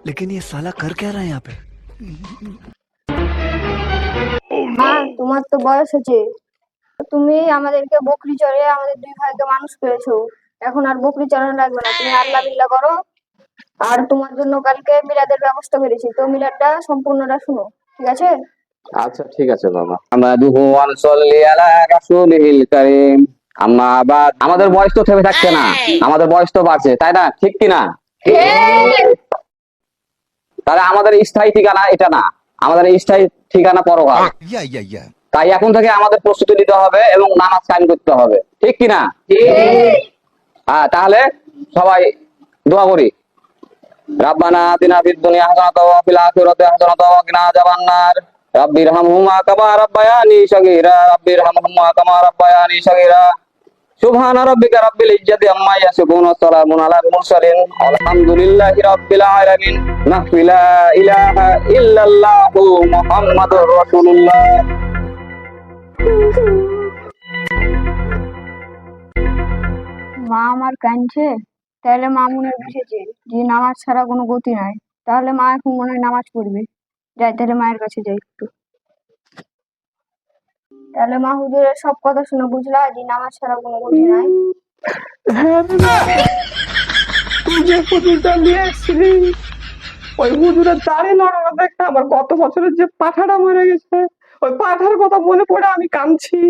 लेकिन ये साला कर क्या रहा है यहाँ पे? মা, তোমার তো বয়স হয়েছে। তুমি আমাদেরকে বকরি চড়ে আমাদের দুই ভাইকে মানুষ করেছো। এখন আর বকরি চড়ানো লাগবে না, তুমি আল্লাহ বিল্লাহ করো। আর তোমার জন্য কালকে মিলাদের ব্যবস্থা করেছি, তো মিলাদটা সম্পূর্ণটা শুনো, ঠিক আছে? আচ্ছা ঠিক আছে বাবা। আমাদুহু ওয়ান সাল্লি আলা রাসূলিল কারীম। আম্মা বাদ। আমাদের বয়স তো থেমে থাকছে না, আমাদের বয়স তো বাড়ছে, তাই না? ঠিক কি না? তাহলে আমাদের স্থায়ী ঠিকানা এটা না, আমাদের স্থায়ী ঠিকানা পরকাল। তাই এখন থেকে আমাদের প্রস্তুতি নিতে হবে এবং নামাজ কায়েম করতে হবে, ঠিক কি না? হ্যাঁ, তাহলে সবাই দোয়া করি। রাব্বানা আতিনা ফিদ দুনিয়া হাসানাতাও ওয়া ফিল আখিরাতি হাসানাতাও ওয়া কিনা আযাবান্নার। রাব্বিরহামহুমা কামা রাব্বায়ানি সাগীরা। রাব্বিরহামহুমা কামা রাব্বায়ানি সাগীরা। সুবহানা রাব্বিকা রাব্বিল ইজ্জাতি আম্মা ইয়াসিফুন ওয়া সালামুন আলাল মুরসালিন আলহামদুলিল্লাহি রাব্বিল আলামিন। লা ইলাহা ইল্লাল্লাহু মুহাম্মাদুর রাসূলুল্লাহ। মা আমার কাঁদছে, তাহলে মা মনে হয় বুঝেছে যে নামাজ ছাড়া কোনো গতি নাই। তাহলে মা এখন মনে হয় নামাজ পড়বে। যাই, তাহলে মায়ের কাছে যাই একটু। তাহলে মা, হুজুরের সব কথা শুনে বুঝলা যে নামাজ ছাড়া কোনো গতি নাই? তুই যে হুজুরটা নিয়ে এসেছিলি, ওই হুজুরের দাড়ি নড়ানো দেখে আমার গত বছরের যে পাঠাটা মরে গেছে, ওই পাঠার কথা মনে পড়ে আমি কাঁদছি।